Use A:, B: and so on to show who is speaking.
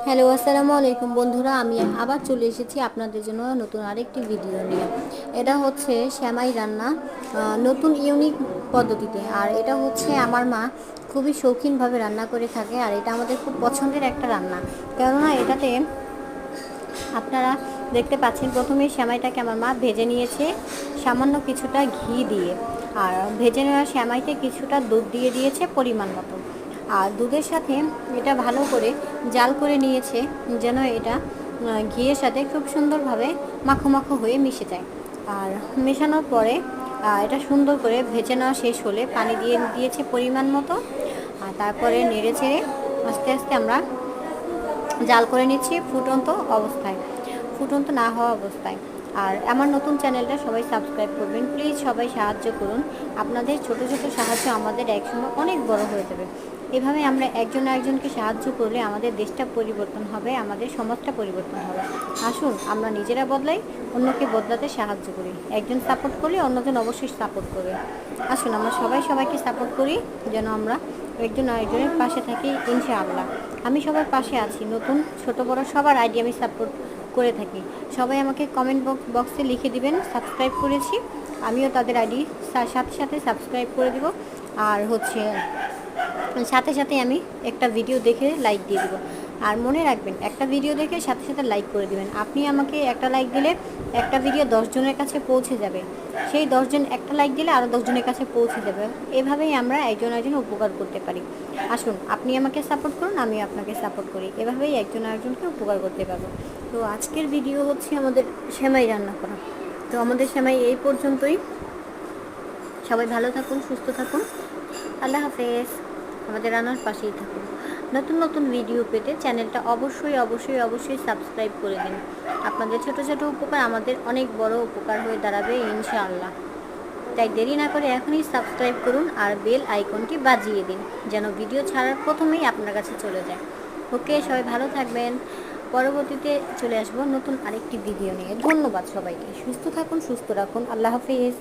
A: Hello, আসসালামু আলাইকুম বন্ধুরা। আমি আবার চলে এসেছি আপনাদের জন্য নতুন আরেকটি ভিডিও নিয়ে। এটা হচ্ছে সেমাই রান্না নতুন ইউনিক পদ্ধতিতে। আর এটা হচ্ছে আমার মা খুবই শৌখিনভাবে রান্না করে থাকে। আর এটা আমাদের খুব পছন্দের একটা রান্না, কেননা এটাতে আপনারা দেখতে পাচ্ছেন প্রথমেই সেমাইটাকে আমার মা ভেজে নিয়েছে সামান্য কিছুটা ঘি দিয়ে। আর ভেজে নেওয়া সেমাইতে কিছুটা দুধ দিয়ে দিয়েছে পরিমাণ মতো। আর দুধের সাথে এটা ভালো করে জাল করে নিয়েছে, যেন এটা ঘিয়ের সাথে খুব সুন্দরভাবে মাখো মাখো হয়ে মিশে যায়। আর মেশানোর পরে এটা সুন্দর করে ভেজে নেওয়া শেষ হলে পানি দিয়ে দিয়েছে পরিমাণ মতো। আর তারপরে নেড়ে চেড়ে আস্তে আস্তে আমরা জাল করে নিচ্ছি ফুটন্ত না হওয়া অবস্থায়। আর আমার নতুন চ্যানেলটা সবাই সাবস্ক্রাইব করবেন প্লিজ, সবাই সাহায্য করুন। আপনাদের ছোট ছোট সাহায্য আমাদের একসময় অনেক বড় হয়ে যাবে। এভাবে আমরা একজন আরেকজনকে সাহায্য করলে আমাদের দেশটা পরিবর্তন হবে, আমাদের সমাজটা পরিবর্তন হবে। আসুন আমরা নিজেরা বদলাই, অন্যকে বদলাতে সাহায্য করি। একজন সাপোর্ট করলে অন্যজন অবশ্যই সাপোর্ট করবে। আসুন আমরা সবাই সবাইকে সাপোর্ট করি, যেন আমরা একজন আরেকজনের পাশে থাকি ইনশাআল্লাহ। আমি সবার পাশে আছি, নতুন ছোট বড় সবার আইডি আমি সাপোর্ট করে থাকি। সবাই আমাকে কমেন্ট বক্সে লিখে দিবেন সাবস্ক্রাইব করেছি, আমিও তাদের আইডি সাথে সাথে সাবস্ক্রাইব করে দিব। আর হচ্ছে সাথে সাথে আমি একটা ভিডিও দেখে লাইক দিয়ে দিব। আর মনে রাখবেন, একটা ভিডিও দেখে সাথে সাথে লাইক করে দিবেন। আপনি আমাকে একটা লাইক দিলে একটা ভিডিও 10 জনের কাছে পৌঁছে যাবে, সেই 10 জন একটা লাইক দিলে আরও 10 জনের কাছে পৌঁছে যাবে। এভাবেই আমরা একজন একজনের উপকার করতে পারি। আসুন আপনি আমাকে সাপোর্ট করুন, আমি আপনাকে সাপোর্ট করি, এভাবেই একজন আরেকজনকে উপকার করতে পারবো। তো আজকের ভিডিও হচ্ছে আমাদের সেমাই রান্না করা। তো আমাদের সেমাই এই পর্যন্তই। সবাই ভালো থাকুন, সুস্থ থাকুন, আল্লাহ হাফেজ। আমাদের রান্নার পাশেই থাকুন। নতুন নতুন ভিডিও পেতে চ্যানেলটা অবশ্যই অবশ্যই অবশ্যই সাবস্ক্রাইব করে দিন। আপনাদের ছোট ছোট উপকার আমাদের অনেক বড় উপকার হয়ে দাঁড়াবে ইনশাআল্লাহ। তাই দেরি না করে এখনই সাবস্ক্রাইব করুন আর বেল আইকনটি বাজিয়ে দিন, যেন ভিডিও ছাড়ার প্রথমেই আপনার কাছে চলে যায়। ওকে, সবাই ভালো থাকবেন। পরবর্তীতে চলে আসবো নতুন আরেকটি ভিডিও নিয়ে। ধন্যবাদ সবাইকে। সুস্থ থাকুন, সুস্থ রাখুন। আল্লাহ হাফিজ।